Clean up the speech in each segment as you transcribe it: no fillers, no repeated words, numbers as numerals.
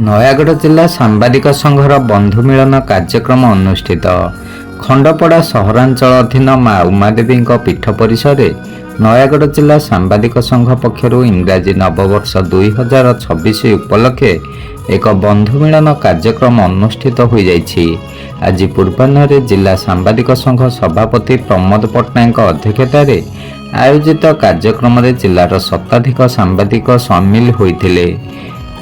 ନୟାଗଡ଼ ଜିଲ୍ଲା ସାମ୍ବାଦିକ ସଂଘର ବନ୍ଧୁ ମିଳନ କାର୍ଯ୍ୟକ୍ରମ ଅନୁଷ୍ଠିତ। ଖଣ୍ଡପଡ଼ା ସହରାଞ୍ଚଳ ଅଧୀନ ମା ଉମାଦେବୀଙ୍କ ପୀଠ ପରିସରରେ ନୟାଗଡ଼ ଜିଲ୍ଲା ସାମ୍ବାଦିକ ସଂଘ ପକ୍ଷରୁ ଇଂରାଜୀ ନବବର୍ଷ 2026 ଉପଲକ୍ଷେ ଏକ ବନ୍ଧୁ ମିଳନ କାର୍ଯ୍ୟକ୍ରମ ଅନୁଷ୍ଠିତ ହୋଇଯାଇଛି। ଆଜି ପୂର୍ବାହ୍ନରେ ଜିଲ୍ଲା ସାମ୍ବାଦିକ ସଂଘ ସଭାପତି ପ୍ରମୋଦ ପଟ୍ଟନାୟକଙ୍କ ଅଧ୍ୟକ୍ଷତାରେ ଆୟୋଜିତ କାର୍ଯ୍ୟକ୍ରମରେ ଜିଲ୍ଲାର ଶତାଧିକ ସାମ୍ବାଦିକ ସାମିଲ ହୋଇଥିଲେ।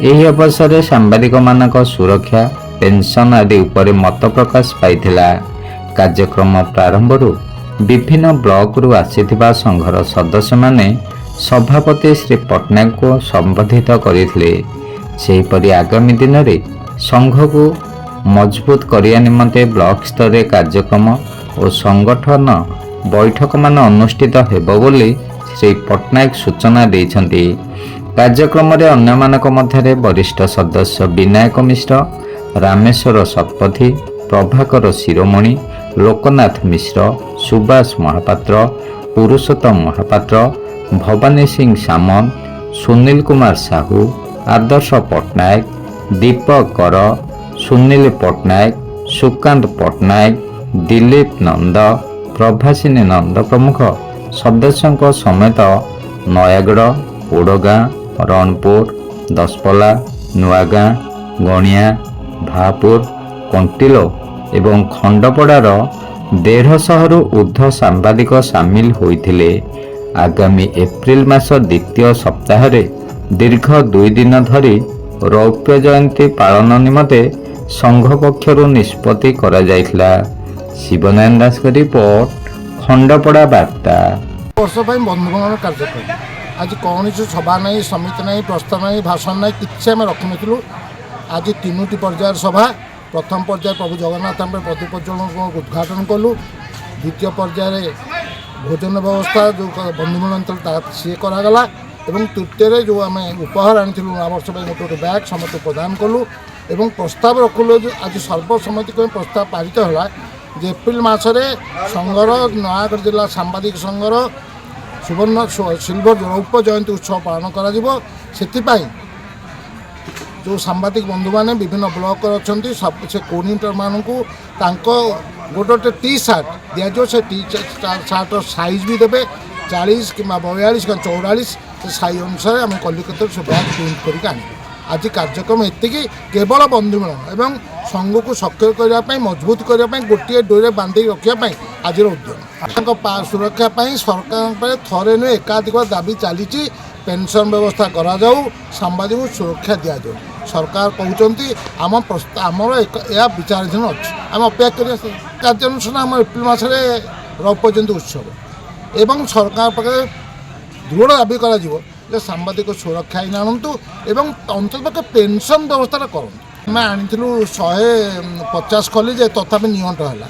ଏହି ଅବସରରେ ସାମ୍ବାଦିକମାନଙ୍କ ସୁରକ୍ଷା, ପେନ୍ସନ୍ ଆଦି ଉପରେ ମତ ପ୍ରକାଶ ପାଇଥିଲା। କାର୍ଯ୍ୟକ୍ରମ ପ୍ରାରମ୍ଭରୁ ବିଭିନ୍ନ ବ୍ଲକରୁ ଆସିଥିବା ସଂଘର ସଦସ୍ୟମାନେ ସଭାପତି ଶ୍ରୀ ପଟ୍ଟନାୟକଙ୍କୁ ସମ୍ବୋଧିତ କରିଥିଲେ। ସେହିପରି ଆଗାମୀ ଦିନରେ ସଂଘକୁ ମଜବୁତ କରିବା ନିମନ୍ତେ ବ୍ଲକ ସ୍ତରରେ କାର୍ଯ୍ୟକ୍ରମ ଓ ସଂଗଠନ ବୈଠକମାନ ଅନୁଷ୍ଠିତ ହେବ ବୋଲି ଶ୍ରୀ ପଟ୍ଟନାୟକ ସୂଚନା ଦେଇଛନ୍ତି। କାର୍ଯ୍ୟକ୍ରମରେ ଅନ୍ୟମାନଙ୍କ ମଧ୍ୟରେ ବରିଷ୍ଠ ସଦସ୍ୟ ବିନାୟକ ମିଶ୍ର, ରାମେଶ୍ୱର ଶତପଥୀ, ପ୍ରଭାକର ଶିରୋମଣି, ଲୋକନାଥ ମିଶ୍ର, ସୁବାସ ମହାପାତ୍ର, ପୁରୁଷୋତ୍ତମ ମହାପାତ୍ର, ଭବାନୀ ସିଂ ସାମନ୍ତ, ସୁନୀଲ କୁମାର ସାହୁ, ଆଦର୍ଶ ପଟ୍ଟନାୟକ, ଦୀପକ କର, ସୁନୀଲ ପଟ୍ଟନାୟକ, ସୁକାନ୍ତ ପଟ୍ଟନାୟକ, ଦିଲ୍ଲୀପ ନନ୍ଦ, ପ୍ରଭାସିନୀ ନନ୍ଦ ପ୍ରମୁଖ ସଦସ୍ୟଙ୍କ ସମେତ ନୟାଗଡ଼, ଓଡ଼ଗାଁ, ରଣପୁର, ଦଶପଲ୍ଲା, ନୂଆଗାଁ, ଗଣିଆ, ଭାପୁର, କଣ୍ଟିଲୋ ଏବଂ ଖଣ୍ଡପଡ଼ାର 150ରୁ ଉର୍ଦ୍ଧ୍ୱ ସାମ୍ବାଦିକ ସାମିଲ ହୋଇଥିଲେ। ଆଗାମୀ ଏପ୍ରିଲ ମାସ ଦ୍ୱିତୀୟ ସପ୍ତାହରେ ଦୀର୍ଘ 2 ଦିନ ଧରି ରୌପ୍ୟ ଜୟନ୍ତୀ ପାଳନ ନିମନ୍ତେ ସଂଘ ପକ୍ଷରୁ ନିଷ୍ପତ୍ତି କରାଯାଇଥିଲା। ଶିବନାରାୟଣ ଦାସଙ୍କ ରିପୋର୍ଟ, ଖଣ୍ଡପଡ଼ା ବାର୍ତ୍ତା। ବର୍ଷ ପାଇଁ ବନ୍ଧୁଗଣ କାର୍ଯ୍ୟକ୍ରମ ଆଜି କୌଣସି ସଭା ନାହିଁ, ସମିତି ନାହିଁ, ପ୍ରସ୍ତାବ ନାହିଁ, ଭାଷଣ ନାହିଁ, କିଛି ଆମେ ରଖିନଥିଲୁ। ଆଜି 3ଟି ପର୍ଯ୍ୟାୟର ସଭା। ପ୍ରଥମ ପର୍ଯ୍ୟାୟ ପ୍ରଭୁ ଜଗନ୍ନାଥ ଆମେ ପ୍ରଦୀପ ପ୍ରଜ୍ୱଳନକୁ ଉଦ୍ଘାଟନ କଲୁ। ଦ୍ୱିତୀୟ ପର୍ଯ୍ୟାୟରେ ଭୋଜନ ବ୍ୟବସ୍ଥା ଯେଉଁ ବନ୍ଧୁମିଳନ ତା ସିଏ କରାଗଲା ଏବଂ ତୃତୀୟରେ ଯେଉଁ ଆମେ ଉପହାର ଆଣିଥିଲୁ ନୂଆବର୍ଷ ପାଇଁ ଗୋଟେ ବ୍ୟାଗ୍ ସମସ୍ତେ ପ୍ରଦାନ କଲୁ ଏବଂ ପ୍ରସ୍ତାବ ରଖିଲୁ। ଆଜି ସର୍ବସମ୍ମତି ପାଇଁ ପ୍ରସ୍ତାବ ପାରିତ ହେଲା ଯେ ଏପ୍ରିଲ ମାସରେ ସଂଘର ନୟାଗଡ଼ ଜିଲ୍ଲା ସାମ୍ବାଦିକ ସଂଘର ସୁବର୍ଣ୍ଣ ସିଲଭର ରୌପ୍ୟ ଜୟନ୍ତୀ ଉତ୍ସବ ପାଳନ କରାଯିବ। ସେଥିପାଇଁ ଯେଉଁ ସାମ୍ବାଦିକ ବନ୍ଧୁମାନେ ବିଭିନ୍ନ ବ୍ଲକରେ ଅଛନ୍ତି ସେ କୋଡ଼ିନେଟରମାନଙ୍କୁ ତାଙ୍କ ଗୋଟେ ଟି ସାର୍ଟ ଦିଆଯିବ। ସେ ଟି ସାର୍ଟର ସାଇଜ୍ ବି ଦେବେ 40 କିମ୍ବା 42 କିମ୍ବା 44 ସେ ସାଇଜ୍ ଅନୁସାରେ ଆମେ କଲିକତାରୁ ସେ ବ୍ୟାଗ୍ ପ୍ରିଣ୍ଟ କରିକି ଆଣିବୁ। ଆଜି କାର୍ଯ୍ୟକ୍ରମ ଏତିକି, କେବଳ ବନ୍ଧୁମିଳନ ଏବଂ ସଂଘକୁ ସକ୍ରିୟ କରିବା ପାଇଁ, ମଜବୁତ କରିବା ପାଇଁ, ଗୋଟିଏ ଡୋରେ ବାନ୍ଧିକି ରଖିବା ପାଇଁ ଆଜିର ଉଦ୍ୟମ। ତାଙ୍କ ସୁରକ୍ଷା ପାଇଁ ସରକାରଙ୍କ ପାଇଁ ଥରେ ନୁହେଁ ଏକାଧିକ ଦାବି ଚାଲିଛି। ପେନ୍ସନ୍ ବ୍ୟବସ୍ଥା କରାଯାଉ, ସାମ୍ବାଦିକଙ୍କୁ ସୁରକ୍ଷା ଦିଆଯାଉ। ସରକାର କହୁଛନ୍ତି ଆମର ଏହା ବିଚାରାଧୀନ ଅଛି। ଆମେ ଅପେକ୍ଷା କରିବା କାର୍ଯ୍ୟାନୁଷ୍ଠାନ ଆମର ଏପ୍ରିଲ ମାସରେ ରୌପ୍ୟ ଜୟନ୍ତୀ ଉତ୍ସବ ଏବଂ ସରକାର ପାଖରେ ଦୃଢ଼ ଦାବି କରାଯିବ ଯେ ସାମ୍ବାଦିକ ସୁରକ୍ଷା ଆଇନ ଆଣନ୍ତୁ ଏବଂ ଅନ୍ତତଃ ପେନ୍ସନ୍ ବ୍ୟବସ୍ଥାଟା କରନ୍ତୁ। ଆମେ ଆଣିଥିଲୁ 150 ଖଲି ଯେ ତଥାପି ନିଅଣ୍ଟ ହେଲା।